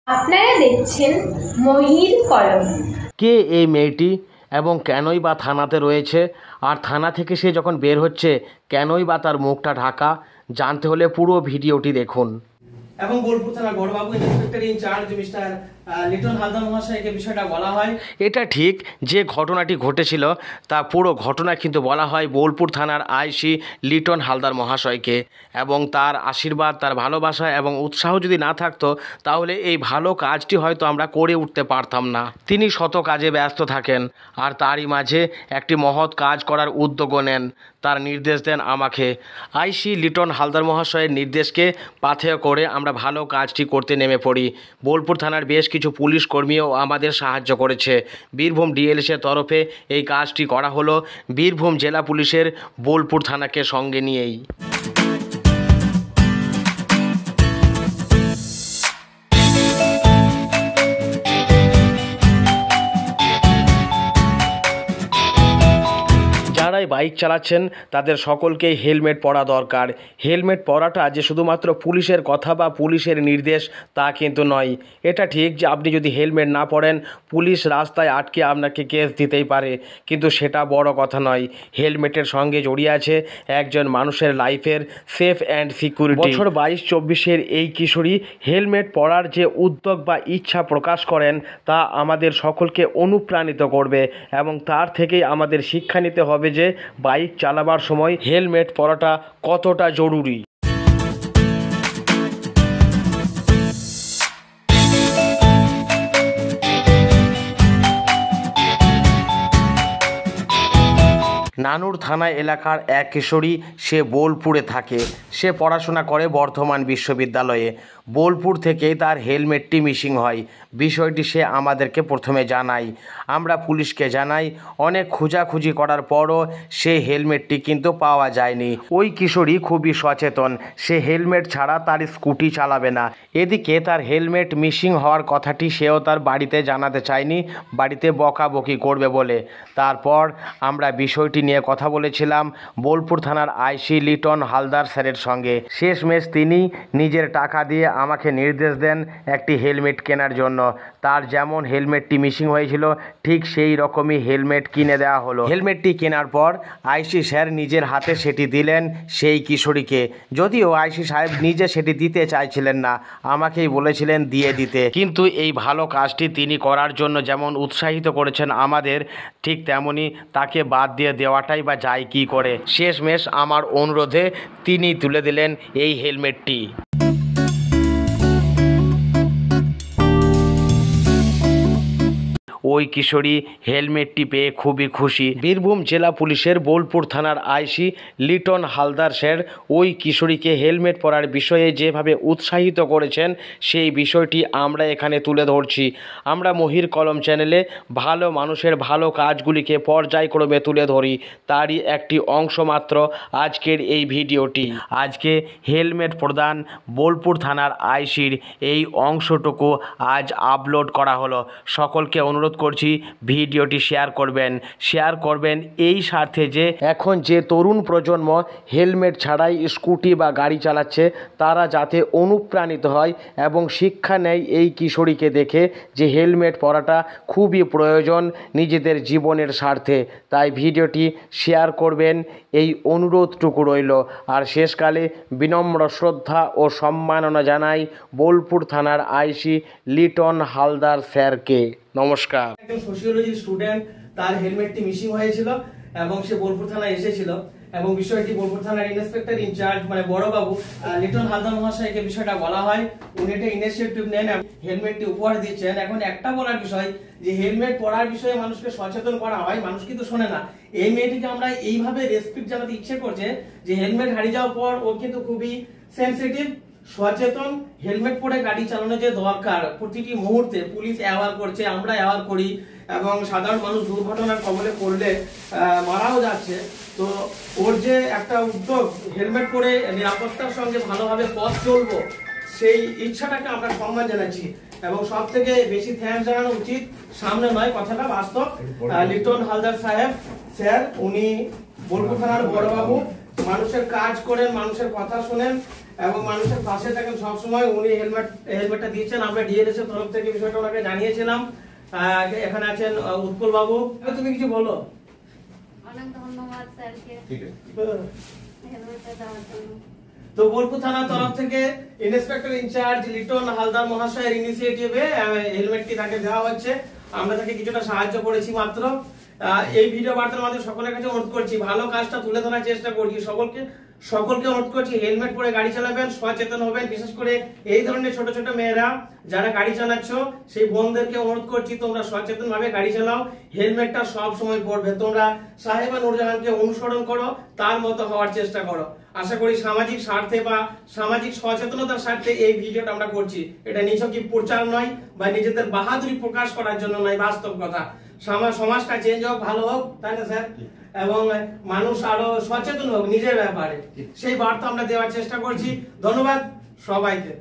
আপনারা দেখছেন মহির কলম। কে এই মেয়েটি এবং কেনই বা থানাতে রয়েছে, আর থানা থেকে সে যখন বের হচ্ছে কেনই বা তার মুখটা ঢাকা, জানতে হলে পুরো ভিডিওটি দেখুন। এবং বোলপুর থানার বড়বাবু inspector in charge mister Liton Haldar মহাশয়কে বিষয়টা বলা হয়। এটা ঠিক, যে ঘটনাটি ঘটেছিল তা পুরো ঘটনা কিন্তু বলা হয় বোলপুর থানার আইসি লিটন হালদার মহাশয়কে, এবং তার আশীর্বাদ, তার ভালোবাসা এবং উৎসাহ যদি না থাকতো তাহলে এই ভালো কাজটি হয়তো আমরা করে উঠতে পারতাম না। তিনি শত কাজে ব্যস্ত থাকেন, আর তারই মাঝে একটি মহৎ কাজ করার উদ্যোগও নেন। তার নির্দেশ দেন আমাকে। আইসি লিটন হালদার মহাশয়ের নির্দেশকে পাথেয় করে আমরা ভালো কাজটি করতে নেমে পড়ি। বোলপুর থানার বেশ কিছু পুলিশ কর্মীও আমাদের সাহায্য করেছে। বীরভূম ডিএলএসের তরফে এই কাজটি করা হলো বীরভূম জেলা পুলিশের বোলপুর থানাকে সঙ্গে নিয়েই। যারাই বাইক চালাচ্ছেন তাদের সকলকেই হেলমেট পরা দরকার। হেলমেট পরাটা যে শুধুমাত্র পুলিশের কথা বা পুলিশের নির্দেশ তা কিন্তু নয়। এটা ঠিক যে আপনি যদি হেলমেট না পরেন পুলিশ রাস্তায় আটকে আপনাকে কেস দিতেই পারে, কিন্তু সেটা বড় কথা নয়। হেলমেটের সঙ্গে জড়িয়ে আছে একজন মানুষের লাইফের সেফ অ্যান্ড সিকিউরিটি। বছর 22-24-এর এই কিশোরী হেলমেট পরার যে উদ্যোগ বা ইচ্ছা প্রকাশ করেন তা আমাদের সকলকে অনুপ্রাণিত করবে, এবং তার থেকেই আমাদের শিক্ষা নিতে হবে যে বাইক চালাবার সময় হেলমেট পরাটা কতটা জরুরি। নানুর থানা এলাকার এক কিশোরী, সে বোলপুরে থাকে। সে পড়াশোনা করে বর্ধমান বিশ্ববিদ্যালয়ে। বোলপুর থেকেই তার হেলমেটটি মিসিং হয়। বিষয়টি সে আমাদেরকে প্রথমে জানায়। আমরা পুলিশকে জানাই। অনেক খোঁজাখুঁজি করার পরও সে হেলমেটটি কিন্তু পাওয়া যায়নি। ওই কিশোরী খুবই সচেতন, সে হেলমেট ছাড়া তার স্কুটি চালাবে না। এদিকে তার হেলমেট মিসিং হওয়ার কথাটি সেও তার বাড়িতে জানাতে চায়নি, বাড়িতে বকাবকি করবে বলে। তারপর আমরা বিষয়টি নিয়ে কথা বলেছিলাম বোলপুর থানার আইসি লিটন হালদার স্যারের সঙ্গে। শেষমেশ তিনি নিজের টাকা দিয়ে আমাকে নির্দেশ দেন একটি হেলমেট কেনার জন্য। তার যেমন হেলমেটটি মিসিং হয়েছিল ঠিক সেই রকমই হেলমেট কিনে দেওয়া হলো। হেলমেটটি কেনার পর আইসি স্যার নিজের হাতে সেটি দিলেন সেই কিশোরীকে, যদিও আইসি সাহেব নিজে সেটি দিতে চাইছিলেন না, আমাকেই বলেছিলেন দিয়ে দিতে। কিন্তু এই ভালো কাজটি তিনি করার জন্য যেমন উৎসাহিত করেছেন আমাদের, ঠিক তেমনি তাকে বাদ দিয়ে দেওয়াটাই বা যায় কী করে। শেষমেশ আমার অনুরোধে তিনি তুলে দিলেন এই হেলমেটটি। ওই কিশোরী হেলমেটটি পেয়ে খুবই খুশি। বীরভূম জেলা পুলিশের বোলপুর থানার আইসি লিটন হালদার স্যার ওই কিশোরীকে হেলমেট পরার বিষয়ে যেভাবে উৎসাহিত করেছেন সেই বিষয়টি আমরা এখানে তুলে ধরছি। আমরা মহির কলম চ্যানেলে ভালো মানুষের ভালো কাজগুলিকে পর্যায়ক্রমে তুলে ধরি, তারই একটি অংশ মাত্র আজকের এই ভিডিওটি। আজকে হেলমেট প্রদান বোলপুর থানার আইসির এই অংশটুকু আজ আপলোড করা হলো। সকলকে অনুরোধ করছি ভিডিওটি শেয়ার করবেন এই স্বার্থে যে এখন যে তরুণ প্রজন্ম হেলমেট ছাড়াই স্কুটি বা গাড়ি চালাচ্ছে তারা যাতে অনুপ্রাণিত হয় এবং শিক্ষা নেয় এই কিশোরীকে দেখে যে হেলমেট পরাটা খুবই প্রয়োজন নিজেদের জীবনের স্বার্থে। তাই ভিডিওটি শেয়ার করবেন এই অনুরোধটুকু রইল। আর শেষকালে বিনম্র শ্রদ্ধা ও সম্মাননা জানাই বোলপুর থানার আইসি লিটন হালদার স্যারকে। নমস্কার। একজন সোশিওলজি স্টুডেন্ট, তার হেলমেটটি মিসিং হয়েছিল এবং সে বোলপুর থানায় এসেছিল, এবং বিষয়টি বোলপুর থানার ইন্সপেক্টর ইনচার্জ মানে বড়বাবু লিটন হালদার মহাশয়কে বিষয়টা বলা হয়। উনি এটা ইনিশিয়েটিভ নেন, হেলমেটটি উপহার দিচ্ছেন। এখন একটা বলার বিষয় যে হেলমেট পরার বিষয়ে মানুষকে সচেতন করা হয়, মানুষ কিন্তু শোনে না। এই মেয়েটিকে আমরা এইভাবে রেসপেক্ট জানাতে ইচ্ছে করছে যে হেলমেট হারিয়ে যাওয়ার পর ও কিন্তু খুবই সেনসিটিভ, সচেতন। হেলমেট পরে গাড়ি চালানো যে দরকার প্রতিটি মুহূর্তে পুলিশ অ্যাওয়ার করছে, আমরা অ্যাওয়ার করি, এবং সাধারণ মানুষ দুর্ঘটনার কবলে পড়লে মারাও যাচ্ছে। তো ওর যে একটা উদ্যোগ হেলমেট পরে নিরাপত্তার সঙ্গে ভালোভাবে পথ চলবো সেই ইচ্ছাটাকে আমরা সম্মান জানাচ্ছি, এবং সব থেকে বেশি থ্যাঙ্কস জানানো উচিত, সামনে নয় কথাটা বাস্তব, লিটন হালদার সাহেব স্যার। উনি বোলপুর থানার বড়বাবু, মানুষের কাজ করেন, মানুষের কথা শোনেন এবং মানুষের পাশে থাকেন সবসময়। উনি হেলমেটটা দিচ্ছেন, আমরা ডিএলএস এর তরফ থেকে বিষয়টা ওনাকে জানিয়েছিলাম। এখানে আছেন উৎপল বাবু, তুমি কিছু বলো। অনেক ধন্যবাদ স্যারকে হেলমেটটা দেওয়ার জন্য। তো বোলপুর থানার তরফ থেকে ইন্সপেক্টর ইনচার্জ লিটন হালদার মহাশয়ের ইনিশিয়েটিভে হেলমেটটি তাকে দেওয়া হচ্ছে। আমরা তাকে কিছুটা সাহায্য করেছি মাত্র। এই ভিডিও বার্তার মাধ্যমে সকলের কাছে অনুরোধ করছি, ভালো কাজটা তুলে ধরার চেষ্টা করছি। সকলকে অনুরোধ করছি, হেলমেট পরে গাড়ি চালাবেন, সচেতন হবেন। বিশেষ করে এই ধরনের ছোট ছোট মেয়েরা যারা গাড়ি চালাচ্ছ, সেই বোনদেরকে অনুরোধ করছি তোমরা সচেতন ভাবে গাড়ি চালাও। হেলমেটটা সব সময় পরবে। তোমরা সাহেবা নূরজাহানকে অনুসরণ করো, তার মতো হওয়ার চেষ্টা করো। আশা করি সামাজিক স্বার্থে বা সামাজিক সচেতনতার স্বার্থে এই ভিডিওটা আমরা করছি। এটা নিছকই প্রচার নয় বা নিজেদের বাহাদুরি প্রকাশ করার জন্য নয়, বাস্তব কথা। সমাজটা চেঞ্জ হোক, ভালো হোক, তাই না স্যার? এবং মানুষ আরো সচেতন হোক নিজের ব্যাপারে, সেই বার্তা আমরা দেওয়ার চেষ্টা করছি। ধন্যবাদ সবাইকে।